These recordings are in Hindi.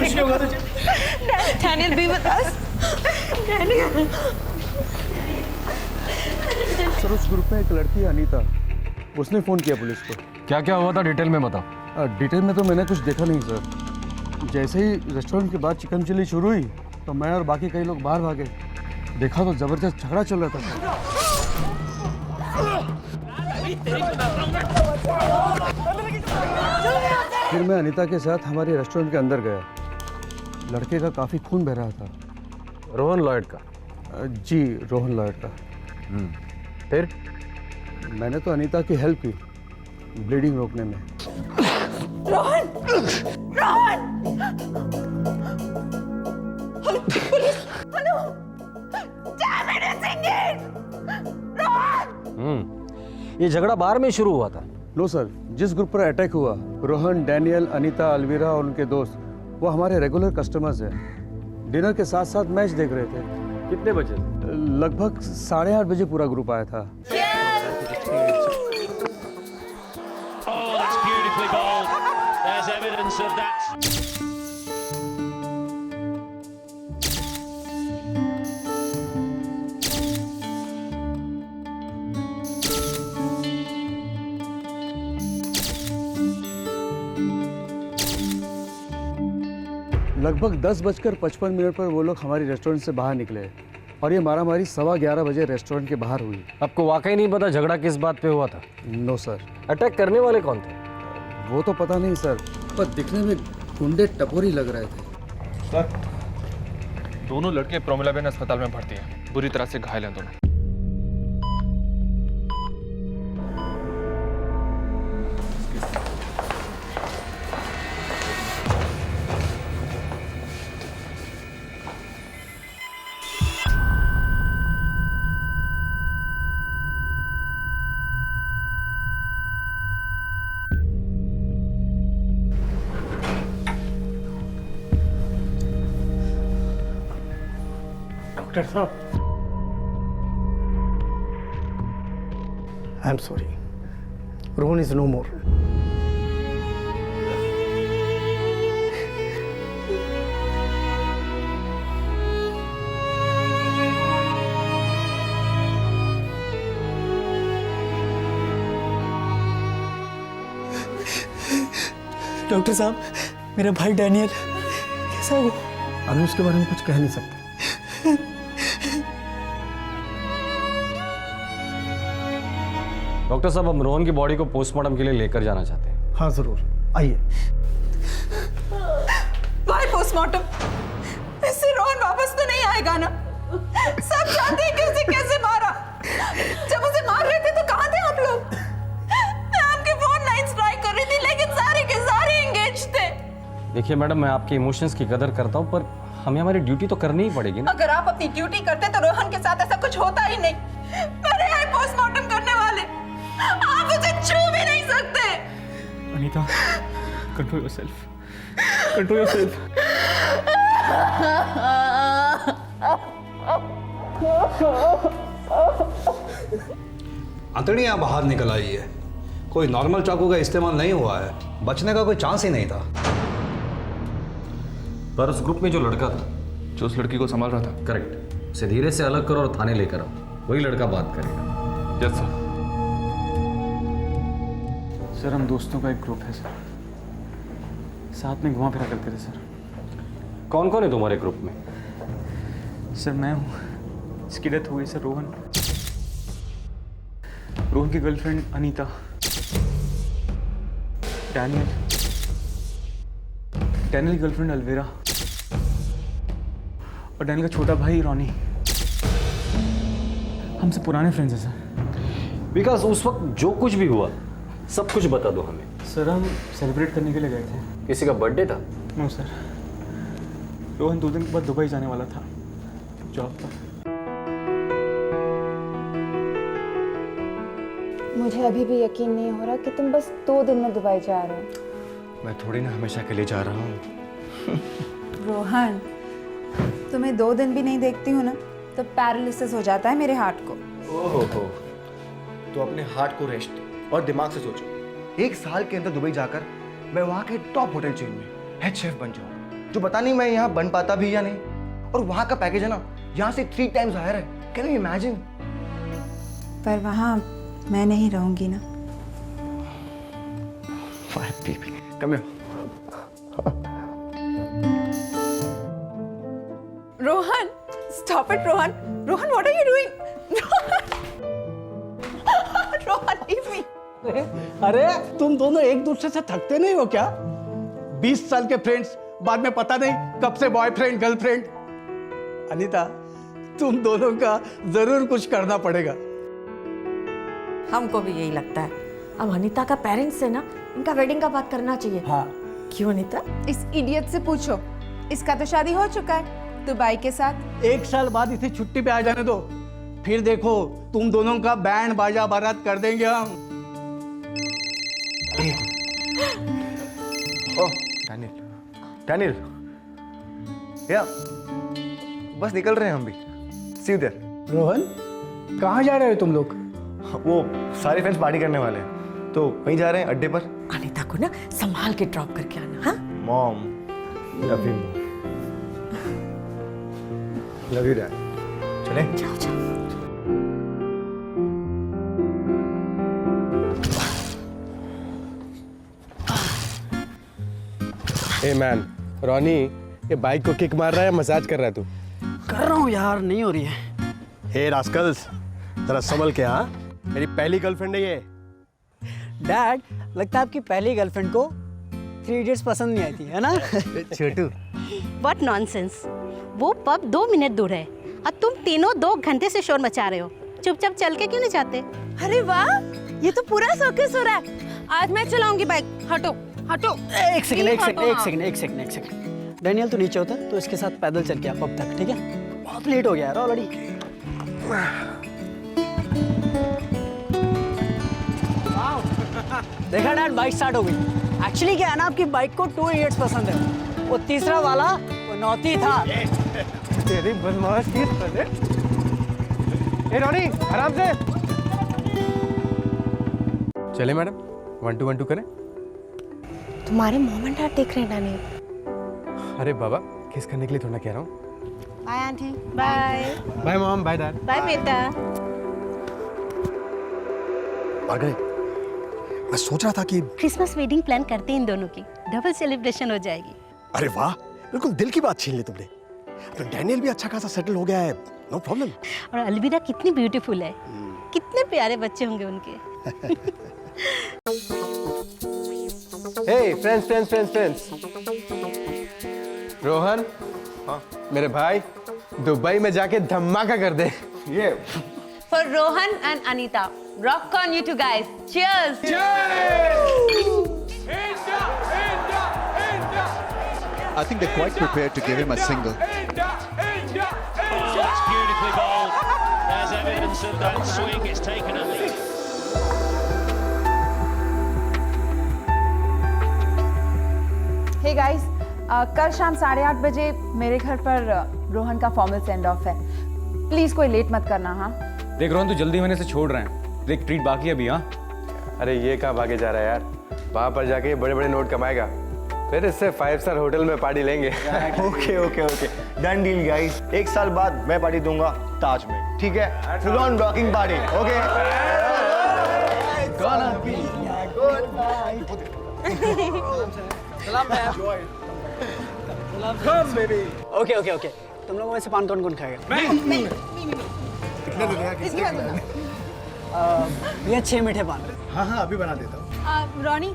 कुछ नहीं होगा तुझे। Daniel be with us. Daniel. Sir उस ग्रुप में एक लड़की अनीता, उसने फ़ोन किया पुलिस को। क्या क्या हुआ था डिटेल में बता। डिटेल में तो मैंने कुछ देखा नहीं सर। जैसे ही रेस्टोरेंट के बाद चिकन चिल्ली शुरू हुई तो मैं और बाकी कई लोग बाहर भागे। देखा तो ज़बरदस्त झगड़ा चल रहा था। फिर मैं अनीता के साथ हमारे रेस्टोरेंट के अंदर गया। लड़के का काफ़ी खून बह रहा था। रोहन लॉयड का? जी, रोहन लॉयड का। फिर मैंने तो अनीता की हेल्प की ब्लीडिंग रोकने में। Rohan! Rohan! Hello police! Hello! Damn it, it's engaged! Rohan! ये झगड़ा बार में शुरू हुआ था? नो सर, जिस ग्रुप पर अटैक हुआ, रोहन, डैनियल, अनीता, अलवीरा और उनके दोस्त, वो हमारे रेगुलर कस्टमर्स हैं। डिनर के साथ साथ मैच देख रहे थे। कितने बजे? लगभग 8:30 बजे पूरा ग्रुप आया था। Oh, that's beautifully bowled. There's evidence of that. लगभग 10:55 पर वो लोग हमारी रेस्टोरेंट से बाहर निकले और ये मारामारी 11:15 बजे रेस्टोरेंट के बाहर हुई। आपको वाकई नहीं पता झगड़ा किस बात पे हुआ था? No sir. अटैक करने वाले कौन थे? वो तो पता नहीं सर, पर दिखने में गुंडे टपोरी लग रहे थे। सर, दोनों लड़के प्रोमिलाबेन अस्पताल में भर्ती हैं। बुरी तरह से घायल हैं दोनों। डॉक्टर साहब, I am sorry, Rohan is no more. Doctor साहब, मेरा भाई डैनियल कैसा है वो? अभी उसके बारे में कुछ कह नहीं सकते। डॉक्टर साहब, हम रोहन की बॉडी को पोस्टमार्टम के लिए लेकर जाना चाहते हैं। हाँ जरूर, आइए। भाई पोस्टमार्टम? इससे रोहन वापस तो नहीं आएगा ना? सब जानते हैं कि उसे कैसे मारा। जब उसे मार रहे थे तो कहाँ थे आप लोग? मैं आपके फोन लाइंस ट्राई कर रही थी, लेकिन सारे के सारे एंगेज थे। देखिए मैडम, मैं आपके इमोशंस की कदर करता हूँ, पर हमें हमारी ड्यूटी तो करनी ही पड़ेगी ना। अगर आप अपनी ड्यूटी करते तो रोहन के साथ ऐसा कुछ होता ही नहीं। मेरे यहाँ पोस्टमार्टम करने वाले, आप उसे छू भी नहीं सकते। Anita, control yourself, control yourself. अंतड़ी यहाँ बाहर निकल आई है। कोई नॉर्मल चाकू का इस्तेमाल नहीं हुआ है, बचने का कोई चांस ही नहीं था। पर उस ग्रुप में जो लड़का था, जो उस लड़की को संभाल रहा था। करेक्ट, उसे धीरे से अलग करो और थाने लेकर आओ। वही लड़का बात करेगा। Yes sir. सर, हम दोस्तों का एक ग्रुप है सर, साथ में घुमा फिरा करते थे सर। कौन कौन है तुम्हारे ग्रुप में? सर मैं हूँ, इसकी डेथ हो गई सर। रोहन, रोहन की गर्लफ्रेंड अनीता, डैनियल, डैनियल की गर्लफ्रेंड अलवीरा और डैनियल का छोटा भाई रॉनी। हमसे पुराने फ्रेंड्स हैं सर। विकास, उस वक्त जो कुछ भी हुआ सब कुछ बता दो हमें। सर, हम सेलिब्रेट करने के लिए गए थे। किसी का बर्थडे था? नो सर, रोहन 2 दिन के बाद दुबई जाने वाला था जॉब पर। मुझे अभी भी यकीन नहीं हो रहा कि तुम बस 2 दिन में दुबई जा रहे हो। मैं थोड़ी ना हमेशा के लिए जा रहा हूँ। रोहन, तुम्हें 2 दिन भी नहीं देखती हूँ ना तो पैरालिसिस हो जाता है मेरे हार्ट को। ओहो, तो अपने हार्ट को रेस्ट दो और दिमाग से सोचो। 1 साल के अंदर दुबई जाकर मैं वहाँ के टॉप होटल चेन में हेड शेफ बन जाऊँगा। जो पता नहीं मैं यहाँ बन पाता भी या नहीं। और वहाँ का पैकेज है ना, यहाँ से 3 times हायर है। Can you imagine? पर वहाँ मैं नहीं रहूंगी ना। Come here. Rohan, stop it, Rohan. Rohan, what are you doing? Rohan, leave me. अरे तुम दोनों एक दूसरे से थकते नहीं हो क्या? 20 साल के फ्रेंड्स, बाद में पता नहीं कब से बॉयफ्रेंड गर्लफ्रेंड। अनीता, तुम दोनों का जरूर कुछ करना पड़ेगा। हमको भी यही लगता है। अब अनीता का पेरेंट्स से ना इनका वेडिंग का बात करना चाहिए। हाँ। क्यों अनीता? इस इडियट से पूछो, इसका तो शादी हो चुका है दुबई के साथ। 1 साल बाद इसे छुट्टी पे आ जाने दो, फिर देखो तुम दोनों का बैंड बाजा बारात कर देंगे हम। ओह डैनियल, या बस निकल रहे हैं हम भी। सी यू देयर। रोहन, कहाँ जा रहे हो तुम लोग? वो सारे फ्रेंड्स पार्टी करने वाले हैं, तो वहीं जा रहे हैं अड्डे पर। अनीता को ना संभाल के ड्रॉप करके आना। हाँ mom, love you. Love you dad. चले? जाओ जाओ। ए मैन, रॉनी ये बाइक को किक मार रहा है, मसाज कर रहा है तू? कर रहा हूँ यार, नहीं हो रही है। हे रास्कल्स, जरा संभल के। हाँ, मेरी पहली गर्लफ्रेंड है ये। डैड, लगता है आपकी पहली गर्लफ्रेंड को 3 इडियट्स पसंद नहीं आई थी, है ना? छोटू, व्हाट नॉनसेंस। वो पब 2 मिनट दूर है और तुम तीनों 2 घंटे से शोर मचा रहे हो। चुपचाप चल के क्यों नहीं जाते? अरे वाह, ये तो पूरा सर्कस हो रहा है। आज मैं चलाऊंगी बाइक। हटो हटो। एक सेकंड। डैनियल तो नीचे होता तो इसके साथ पैदल चल के आप अब तक, ठीक है? बहुत लेट हो गया यार ऑलरेडी। देखा डैड, बाइक स्टार्ट हो गई। एक्चुअली क्या है ना, आपकी बाइक को 2 इडियट्स पसंद है। वो तीसरा वाला वो नौती था। तेरी बदमाश की तरह। ए रॉनी, आराम से। चले मैडम, 1 2 1 2 करें? तुम्हारे मॉम एंड डैड देख रहे हैं डैनियल। अरे बाबा, किस करने के लिए थोड़ा कह रहा हूँ। Bye aunty. Bye bye mom, bye dad. Bye बेटा। आ गए। मैं सोच रहा था कि क्रिसमस वेडिंग प्लान करते हैं इन दोनों की, डबल सेलिब्रेशन हो जाएगी। अरे वाह, बिल्कुल दिल की बात छीन ली तुमने। तो डैनियल भी अच्छा खासा सेटल हो गया है, नो प्रॉब्लम। और अलविदा कितनी ब्यूटीफुल है, कितने प्यारे बच्चे होंगे उनके। हे फ्रेंड्स। रोहन, हाँ मेरे भाई, दुबई में जाके धमाका कर दे। ये For Rohan and Anita, rock on you two guys. Cheers. I think they're quite prepared to give him a single. Oh, it's beautifully bowled. There's evidence of that swing. It's taken a lead. Hey guys, कल शाम 8:30 बजे मेरे घर पर रोहन का फॉर्मल सेंड ऑफ है। प्लीज कोई लेट मत करना। हाँ देख रोहन, तू जल्दी होने से छोड़ रहे हैं। देख ट्रीट बाकी है अभी। हाँ, अरे ये कहाँ भागे जा रहा है यार, वहाँ पर जाके बड़े बड़े नोट कमाएगा, फिर इससे 5 स्टार होटल में पार्टी लेंगे। Okay done deal guys. 1 साल बाद मैं पार्टी दूंगा ताज में, ठीक है? Full on rocking party. Okay okay. तुम लोगों में से पान कौन खाएगा? भैया 6 मीठे पान। हाँ अभी बना देता हूँ। रॉनी,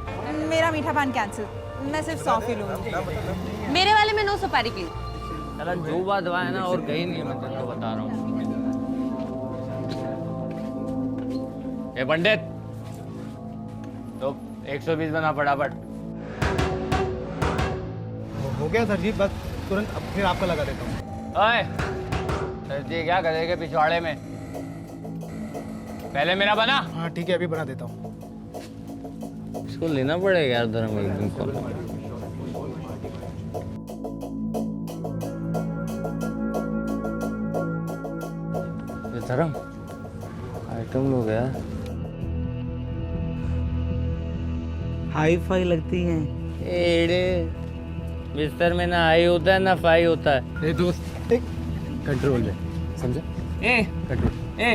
मेरा मीठा पान कैंसिल। मैं सिर्फ सॉफी लूंगी। मेरे वाले में नो सुपारी प्लीज। चला जो बात है ना, और कहीं नहीं है, मैं तेरे को बता रहा हूँ। ए पंडित, तो 120 बना फटाफट। हो गया सर जी, बस तुरंत फिर आपका लगा देता हूँ। ओए, सर जी क्या करेंगे पिछवाड़े में? पहले मेरा बना। हाँ ठीक है, अभी बना देता हूँ। इसको लेना पड़ेगा यार धर्म एक दिन को। ये धर्म आइटम लोग है, हाई फाई लगती हैं। एड़े बिस्तर में ना आई होता है ना फाई होता है। ए दोस्त कंट्रोल में, समझा? ए कंट्रोल। ए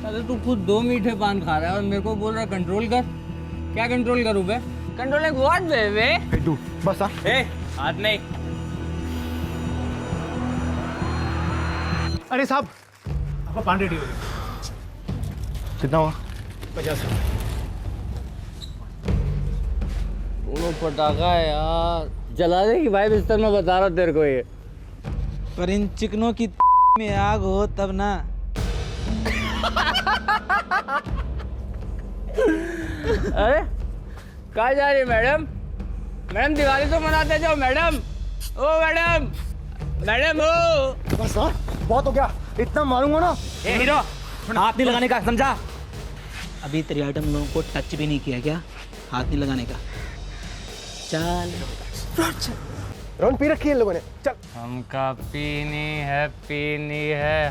अरे तू खुद 2 मीठे पान खा रहा है और मेरे को बोल रहा है कंट्रोल कर। क्या कंट्रोल करूँ बे? कंट्रोल व्हाट बे? तू बस आ। ए हाथ नहीं। अरे साहब आपका पान रेडी हो गया। कितना हुआ? 50। वो पटाखा है यार, जला देगी भाई बिस्तर में, बता रहा तेरे को ये। पर इन चिकनों की में आग हो तब ना। अरे कहाँ जा रही है मैडम? मैडम दिवाली तो मनाते जाओ मैडम। ओ मैडम, मैडम ओ। बस हाँ, बहुत हो गया, इतना मारूंगा ना। ए हीरो, हाथ नहीं लगाने का, समझा? अभी तेरी आइटम लोगों को टच भी नहीं किया क्या? हाथ नहीं लगाने का। चल रोन पी रखी है इन लोगों ने, चल। हमका पीनी है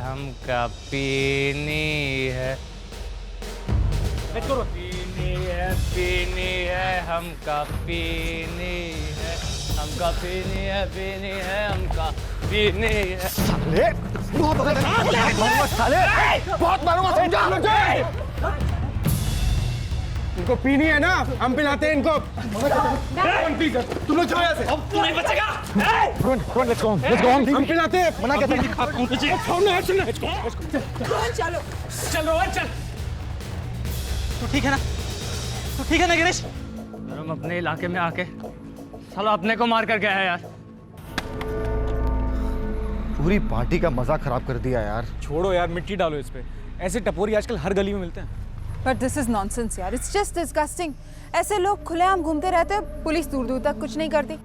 हमका पीनी है। पीनी है हमका पीनी है, हमका पीनी है हमका पीनी है। साले बहुत मारूंगा, साले बहुत मारूंगा, समझा? इनको पीनी है ना, हम पिलाते हैं इनको। तुम लोग जाओ यहाँ से। अब तू नहीं बचेगा। Let's go on. हम पिलाते हैं, मना कहते हैं। चलो चलो चल। तो ठीक है ना? तो ठीक है ना गिरीश? हम अपने इलाके में आके साला अपने को मार कर गया है यार। पूरी पार्टी का मजा खराब कर दिया यार। छोड़ो यार, मिट्टी डालो इस पे। ऐसे टपोरी आजकल हर गली में मिलते हैं। बट दिस इज नॉनसेंस यार, इट्स जस्ट डिस्गस्टिंग। ऐसे लोग खुलेआम घूमते रहते हैं, पुलिस दूर दूर तक कुछ नहीं करती।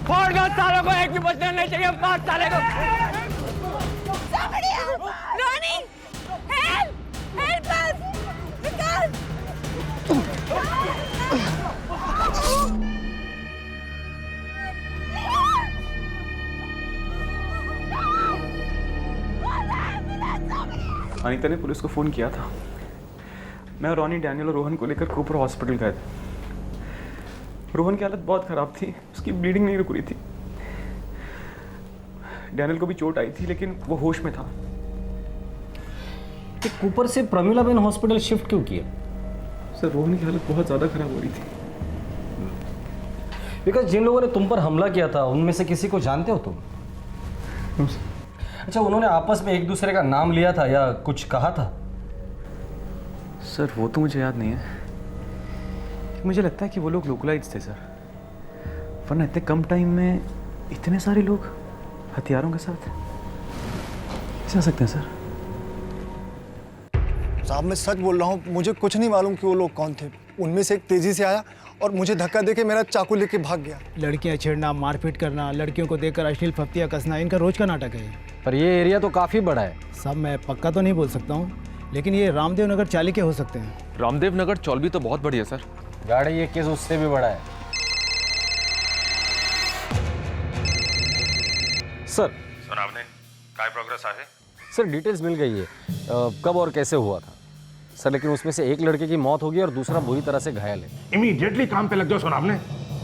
फोड़ दो सालों को, एक भी बचना नहीं चाहिए। 5 साले को। रानी, हेल्प, हेल्प अस, निकाल। अनीता ने पुलिस को फ़ोन किया था। मैं, रॉनी, डैनियल और रोहन को लेकर कोपर हॉस्पिटल गए थे। रोहन की हालत बहुत ख़राब थी, उसकी ब्लीडिंग नहीं रुक रही थी। डैनियल को भी चोट आई थी लेकिन वो होश में था। तो कूपर से प्रमिलाबेन हॉस्पिटल शिफ्ट क्यों किया? सर रोहन की हालत बहुत ज़्यादा ख़राब हो रही थी। बिकॉज जिन लोगों ने तुम पर हमला किया था उनमें से किसी को जानते हो तुम? अच्छा, उन्होंने आपस में एक दूसरे का नाम लिया था या कुछ कहा था? सर वो तो मुझे याद नहीं है। मुझे लगता है कि वो लोग लोकलाइट्स थे सर, वरना इतने कम टाइम में इतने सारे लोग हथियारों के साथ कैसे आ सकते हैं सर? साहब मैं सच बोल रहा हूँ, मुझे कुछ नहीं मालूम कि वो लोग कौन थे। उनमें से एक तेजी से आया और मुझे धक्का देके मेरा चाकू लेके भाग गया। लड़कियां छेड़ना, मारपीट करना, लड़कियों को देखकर अश्लील फप्तियां कसना, इनका रोज का नाटक है। पर ये एरिया तो काफ़ी बड़ा है। साहब मैं पक्का तो नहीं बोल सकता हूँ, लेकिन ये रामदेव नगर चाली के हो सकते हैं। रामदेव नगर चौलवी तो बहुत बड़ी है सर। गाड़ी ये केस उससे भी बड़ा है। सर आपने क्या प्रोग्रेस आहे? सर डिटेल्स मिल गई है, कब और कैसे हुआ था सर, लेकिन उसमें से एक लड़के की मौत हो गई और दूसरा बुरी तरह से घायल है। इमीडिएटली काम पे लग जाओ सोनाब ने।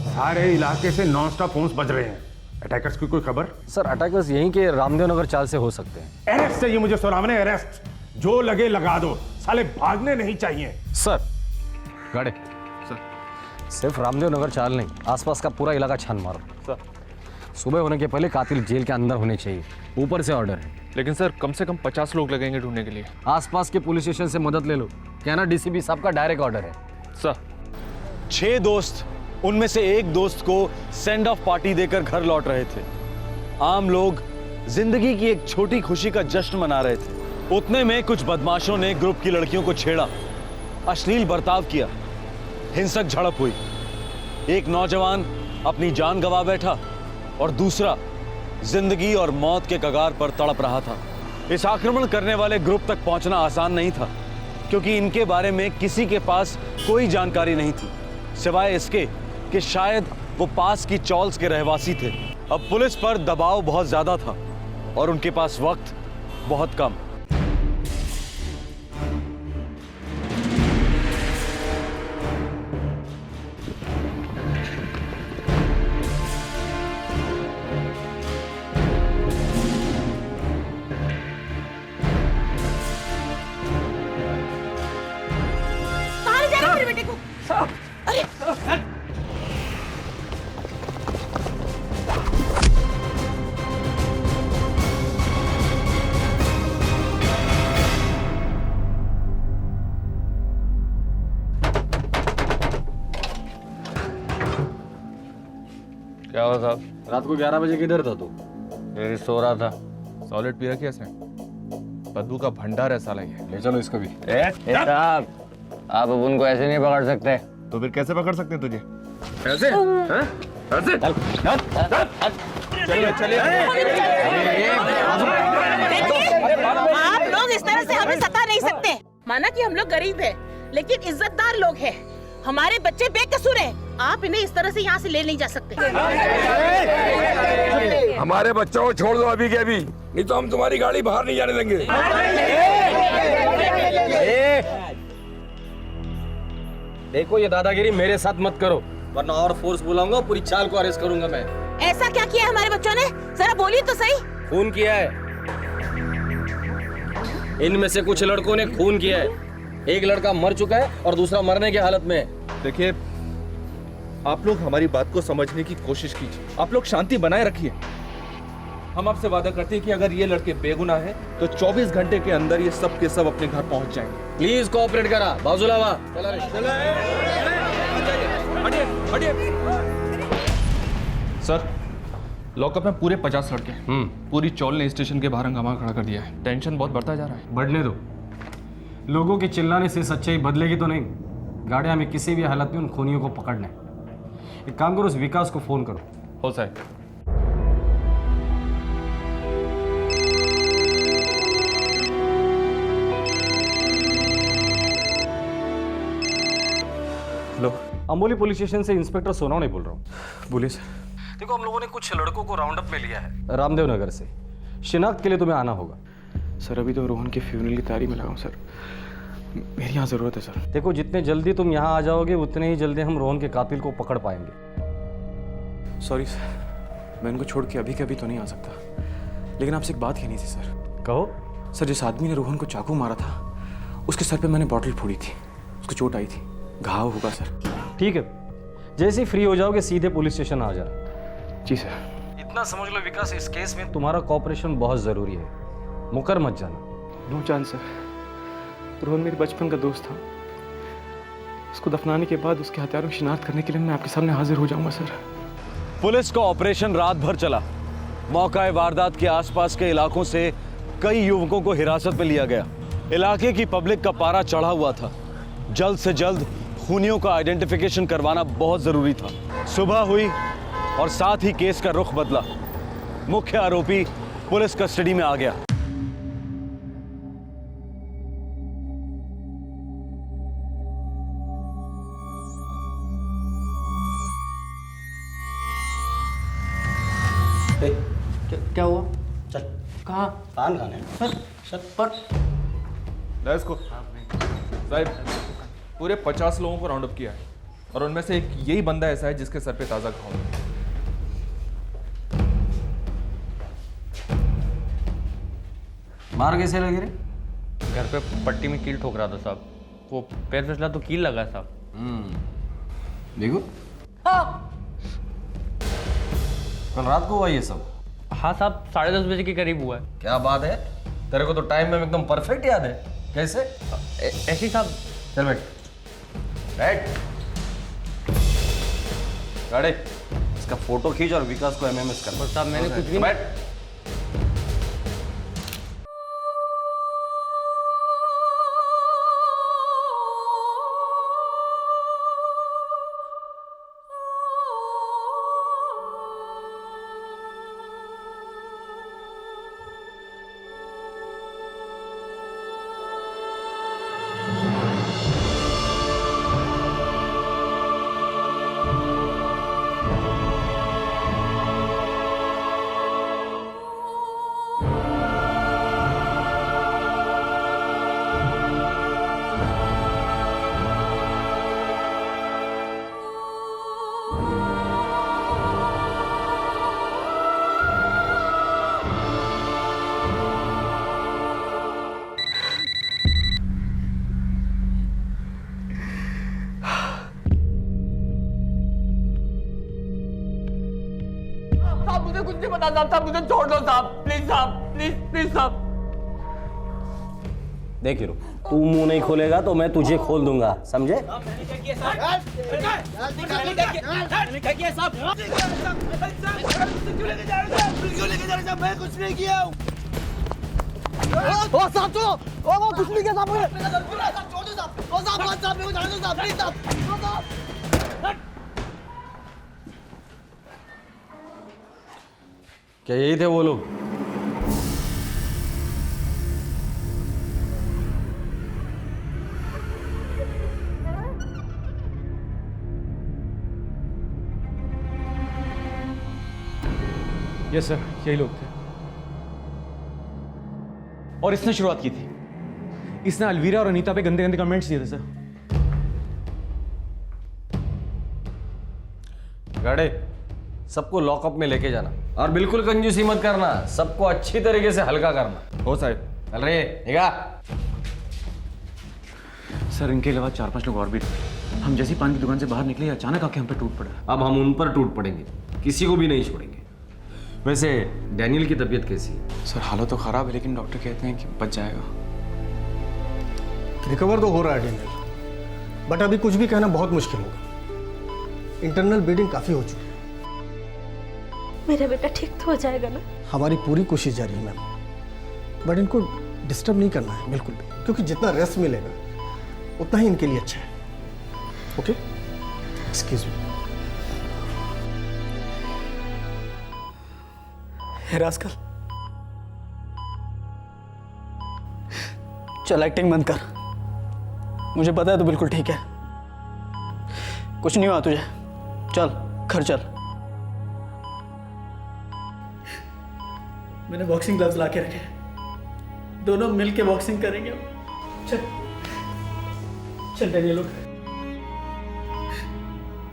सारे इलाके से नॉन स्टॉप फोन्स बज रहे हैं। अटैकर्स की कोई खबर? सर अटैकर्स यहीं के रामदेव नगर चाल से हो सकते हैं। अरेस्ट चाहिए मुझे सोनाब ने, अरेस्ट। जो लगे लगा दो, साले भागने नहीं चाहिए। सर गाड़े सर, सिर्फ रामदेव नगर चाल नहीं, आसपास का पूरा इलाका छान मारो सर। सुबह होने के पहले कातिल जेल के अंदर होने चाहिए, ऊपर से ऑर्डर है। लेकिन सर कम से कम 50 लोग लगेंगे ढूंढने के लिए। आसपास के पुलिस स्टेशन से मदद ले लो, कहना डीसीपी साहब का डायरेक्ट ऑर्डर है सर। 6 दोस्त, उनमें से एक दोस्त को सेंड ऑफ पार्टी देकर घर लौट रहे थे। आम लोग जिंदगी की एक छोटी खुशी का जश्न मना रहे थे। उतने में कुछ बदमाशों ने ग्रुप की लड़कियों को छेड़ा, अश्लील बर्ताव किया, हिंसक झड़प हुई। एक नौजवान अपनी जान गंवा बैठा और दूसरा जिंदगी और मौत के कगार पर तड़प रहा था। इस आक्रमण करने वाले ग्रुप तक पहुंचना आसान नहीं था, क्योंकि इनके बारे में किसी के पास कोई जानकारी नहीं थी, सिवाय इसके कि शायद वो पास की चौल्स के रहवासी थे। अब पुलिस पर दबाव बहुत ज्यादा था और उनके पास वक्त बहुत कम। क्या हुआ साहब? रात को 11 बजे किधर था तू? मेरी सो रहा था। सॉलिड पी रखी है इसने, बदबू का भंडार है साला ये। ले चलो इसको भी। साहब आप अब उनको ऐसे नहीं पकड़ सकते। तो फिर कैसे पकड़ सकते हैं तुझे? ऐसे? ऐसे? चलिए आप लोग इस तरह से हमें सता नहीं सकते। माना कि हम लोग गरीब हैं, लेकिन इज्जतदार लोग हैं। हमारे बच्चे बेकसूर हैं। आप इन्हें इस तरह से यहाँ से ले नहीं जा सकते। हमारे बच्चों को छोड़ दो अभी के अभी, नहीं तो हम तुम्हारी गाड़ी बाहर नहीं जाने देंगे। देखो ये दादागिरी मेरे साथ मत करो, वरना और फोर्स बुलाऊंगा, पूरी चाल को अरेस्ट करूंगा मैं। ऐसा क्या किया हमारे बच्चों ने? जरा बोलिए तो सही। खून किया है। इनमें से कुछ लड़कों ने खून किया है। एक लड़का मर चुका है और दूसरा मरने की हालत में है। देखिए, आप लोग हमारी बात को समझने की कोशिश कीजिए। आप लोग शांति बनाए रखिए। हम आपसे वादा करते हैं कि अगर ये लड़के बेगुनाह हैं, तो 24 घंटे के अंदर ये सब के सब अपने घर पहुंच जाएंगे। प्लीज कोऑपरेट करा। बाजूला वा। सर, लॉकअप में पूरे 50 लड़के हैं। पूरी चौल ने स्टेशन के बाहर हंगामा खड़ा कर दिया है। टेंशन बहुत बढ़ता जा रहा है। बढ़ने दो। लोगों के चिल्लाने से सच्चाई बदलेगी तो नहीं। गाड़ियां में किसी भी हालत में उन खूनियों को पकड़ना है। एक काम करो, उस विकास को फोन करो। हो साहब। हेलो, अंबोली पुलिस स्टेशन से इंस्पेक्टर सोनवणे बोल रहा हूँ। बोलिए सर। देखो, हम लोगों ने कुछ लड़कों को राउंड अप में लिया है रामदेव नगर से। शिनाख्त के लिए तुम्हें आना होगा। सर अभी तो रोहन के फ्यूनरल की तैयारी में लगा हूँ सर, मेरी यहाँ ज़रूरत है सर। देखो, जितने जल्दी तुम यहाँ आ जाओगे उतने ही जल्दी हम रोहन के कातिल को पकड़ पाएंगे। सॉरी सर, मैं उनको छोड़ के अभी के अभी तो नहीं आ सकता, लेकिन आपसे एक बात कहनी थी सर। कहो। सर, जिस आदमी ने रोहन को चाकू मारा था, उसके सर पे मैंने बॉटल फोड़ी थी, उसको चोट आई थी, घाव होगा सर। ठीक है, जैसे ही फ्री हो जाओगे सीधे पुलिस स्टेशन आ जाना। जी सर। इतना समझ लो विकास, इस केस में तुम्हारा कॉपरेशन बहुत जरूरी है। मुकर मत जाना। No chance sir. रोहन मेरे बचपन का दोस्त था। उसको दफनाने के बाद उसके हथियारों की शिनाख्त करने के लिए मैं आपके सामने हाजिर हो जाऊंगा सर। पुलिस का ऑपरेशन रात भर चला। मौका वारदात के आसपास के इलाकों से कई युवकों को हिरासत में लिया गया। इलाके की पब्लिक का पारा चढ़ा हुआ था। जल्द से जल्द खूनियों का आइडेंटिफिकेशन करवाना बहुत जरूरी था। सुबह हुई और साथ ही केस का रुख बदला। मुख्य आरोपी पुलिस कस्टडी में आ गया। क्या हुआ? चल। कहाँ? पान खाने। पर ला इसको। साहब, पूरे 50 लोगों को राउंड अप किया है और उनमें से एक यही बंदा ऐसा है जिसके सर पे ताजा घाव है। मार कैसे लगे रे? घर पे पट्टी में कील ठोक रहा था साहब। वो पैर फिसला तो कील लगा साहब। देखो, कल रात को हुआ ये सब? हाँ साहब, 10:30 बजे के करीब हुआ है। क्या बात है, तेरे को तो टाइम में एकदम परफेक्ट याद है। कैसे? ऐसे ही साहब। चल बैठ। बैठ। गाड़ी, इसका फोटो खींच और विकास को एमएमएस कर। पर साहब मैंने कुछ भी बैठ। मुझे कुछ नहीं पता साहब, मुझे छोड़ दो साहब, प्लीज साहब, प्लीज साहब। देख हीरो, तू मुंह नहीं खोलेगा तो मैं तुझे खोल दूंगा, समझे? मैं कुछ नहीं किया हूँ। ओ साहब छोड़ो, ओ कुछ नहीं किया साहब मुझे। छोड़ दो साहब, ओ साहब मेरे को जाने दो साहब, प्लीज साहब। क्या यही थे वो लोग? यस सर, यही लोग थे। और इसने शुरुआत की थी। इसने अलवीरा और अनीता पे गंदे गंदे कमेंट्स दिए थे सर। गाड़े, सबको लॉकअप में लेके जाना और बिल्कुल कंजूसी मत करना, सबको अच्छी तरीके से हल्का करना। हो साहब। चल रही निगाह। सर इनके अलावा 4-5 लोग और भी थे। हम जैसे ही पान की दुकान से बाहर निकले अचानक आके हम पे टूट पड़ा। अब हम उन पर टूट पड़ेंगे, किसी को भी नहीं छोड़ेंगे। वैसे डैनियल की तबीयत कैसी है? सर हालत तो खराब है, लेकिन डॉक्टर कहते हैं कि बच जाएगा। रिकवर तो हो रहा है डेनियल, बट अभी कुछ भी कहना बहुत मुश्किल होगा। इंटरनल ब्लीडिंग काफी हो चुकी है। मेरा बेटा ठीक तो हो जाएगा ना? हमारी पूरी कोशिश जारी है मैम, बट इनको डिस्टर्ब नहीं करना है बिल्कुल भी, क्योंकि जितना रेस्ट मिलेगा उतना ही इनके लिए अच्छा है। Okay, excuse me. रास्कल, चल एक्टिंग बंद कर। मुझे पता है तू बिल्कुल ठीक है, कुछ नहीं हुआ तुझे। चल घर चल। मैंने बॉक्सिंग ग्लव्स ला के रखे, दोनों मिल के बॉक्सिंग करेंगे। चल चल डैनियल, लोग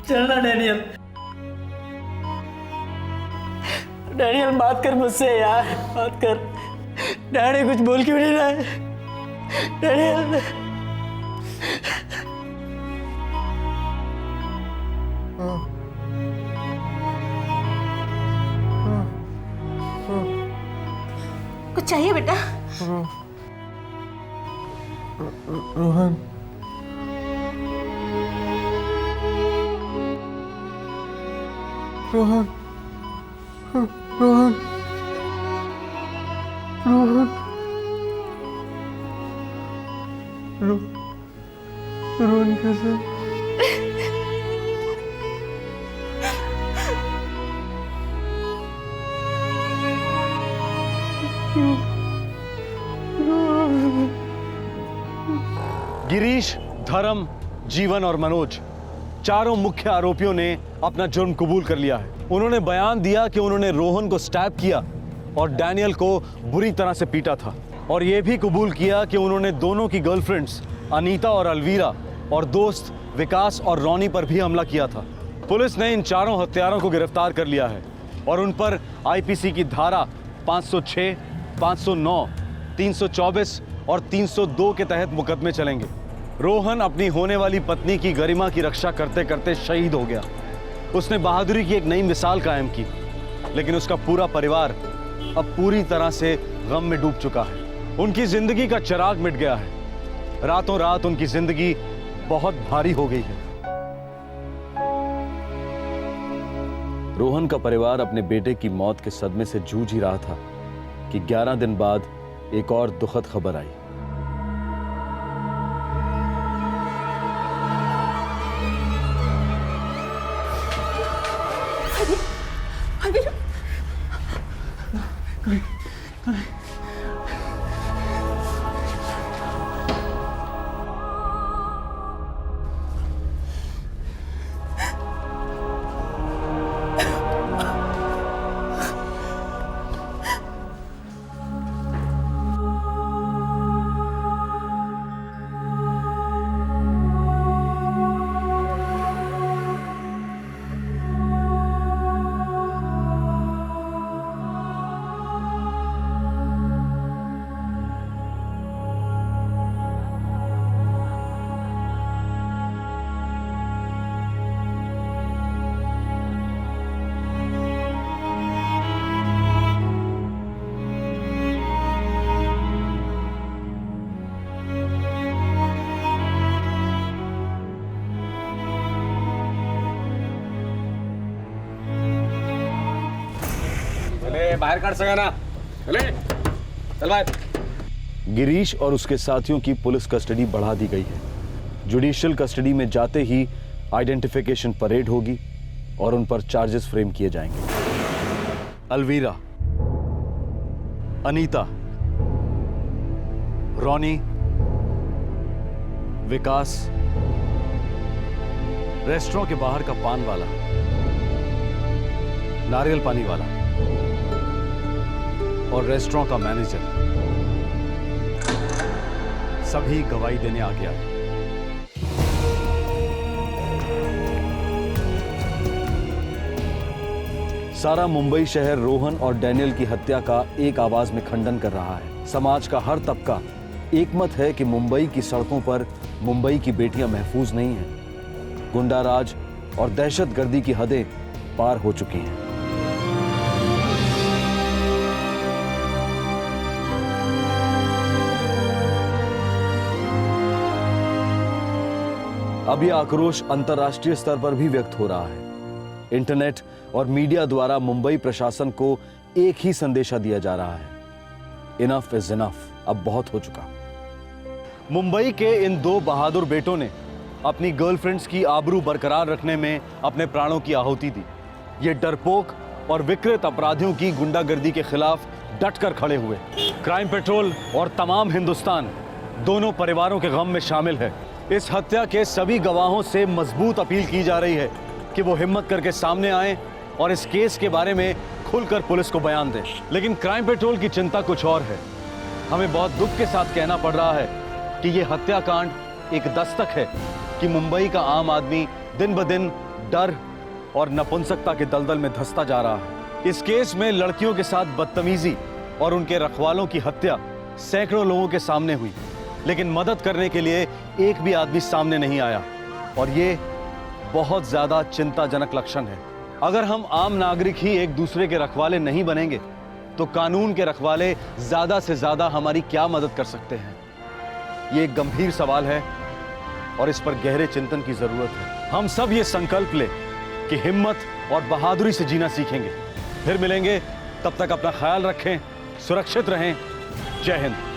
चलना डैनियल। डैनियल बात कर मुझसे यार, बात कर। डैडी कुछ बोल क्यों नहीं रहा है? डैनियल कुछ चाहिए बेटा? रोहन, रोहन, रोहन, रोहन, रोहन कैसे? गिरीश, धर्म, जीवन और मनोज, चारों मुख्य आरोपियों ने अपना जुर्म कबूल कर लिया है। उन्होंने बयान दिया कि उन्होंने रोहन को स्टैब किया और डैनियल को बुरी तरह से पीटा था, और यह भी कबूल किया कि उन्होंने दोनों की गर्लफ्रेंड्स अनीता और अलवीरा और दोस्त विकास और रॉनी पर भी हमला किया था। पुलिस ने इन चारों हत्यारों को गिरफ्तार कर लिया है और उन पर आईपीसी की धारा 506, 509, 324 और 302 के तहत मुकदमे चलेंगे। रोहन अपनी होने वाली पत्नी की गरिमा की रक्षा करते करते शहीद हो गया। उसने बहादुरी की एक नई मिसाल कायम की, लेकिन उसका पूरा परिवार अब पूरी तरह से गम में डूब चुका है। उनकी जिंदगी का चिराग मिट गया है। रातों रात उनकी जिंदगी बहुत भारी हो गई है। रोहन का परिवार अपने बेटे की मौत के सदमे से जूझ ही रहा था कि 11 दिन बाद एक और दुखद खबर आई। बाहर काट सका ना। चले चल बाहर। गिरीश और उसके साथियों की पुलिस कस्टडी बढ़ा दी गई है। जुडिशियल कस्टडी में जाते ही आइडेंटिफिकेशन परेड होगी और उन पर चार्जेस फ्रेम किए जाएंगे। अलवीरा, अनीता, रॉनी, विकास, रेस्टोरेंट के बाहर का पान वाला, नारियल पानी वाला और रेस्टोरेंट का मैनेजर सभी गवाही देने आ गया। सारा मुंबई शहर रोहन और डैनियल की हत्या का एक आवाज में खंडन कर रहा है। समाज का हर तबका एकमत है कि मुंबई की सड़कों पर मुंबई की बेटियां महफूज नहीं हैं। गुंडाराज और दहशतगर्दी की हदें पार हो चुकी हैं। अब यह आक्रोश अंतर्राष्ट्रीय स्तर पर भी व्यक्त हो रहा है। इंटरनेट और मीडिया द्वारा मुंबई प्रशासन को एक ही संदेशा दिया जा रहा है, इनफ इज इनफ, अब बहुत हो चुका। मुंबई के इन दो बहादुर बेटों ने अपनी गर्लफ्रेंड्स की आबरू बरकरार रखने में अपने प्राणों की आहुति दी। ये डरपोक और विकृत अपराधियों की गुंडागर्दी के खिलाफ डटकर खड़े हुए। क्राइम पेट्रोल और तमाम हिंदुस्तान दोनों परिवारों के गम में शामिल है। इस हत्या के सभी गवाहों से मजबूत अपील की जा रही है कि वो हिम्मत करके सामने आएं और इस केस के बारे में खुलकर पुलिस को बयान दें। लेकिन क्राइम पेट्रोल की चिंता कुछ और है। हमें बहुत दुख के साथ कहना पड़ रहा है कि ये हत्याकांड एक दस्तक है कि मुंबई का आम आदमी दिन ब दिन डर और नपुंसकता के दलदल में धंसता जा रहा है। इस केस में लड़कियों के साथ बदतमीजी और उनके रखवालों की हत्या सैकड़ों लोगों के सामने हुई, लेकिन मदद करने के लिए एक भी आदमी सामने नहीं आया और ये बहुत ज्यादा चिंताजनक लक्षण है। अगर हम आम नागरिक ही एक दूसरे के रखवाले नहीं बनेंगे तो कानून के रखवाले ज्यादा से ज्यादा हमारी क्या मदद कर सकते हैं? ये एक गंभीर सवाल है और इस पर गहरे चिंतन की जरूरत है। हम सब ये संकल्प ले कि हिम्मत और बहादुरी से जीना सीखेंगे। फिर मिलेंगे, तब तक अपना ख्याल रखें, सुरक्षित रहें। जय हिंद।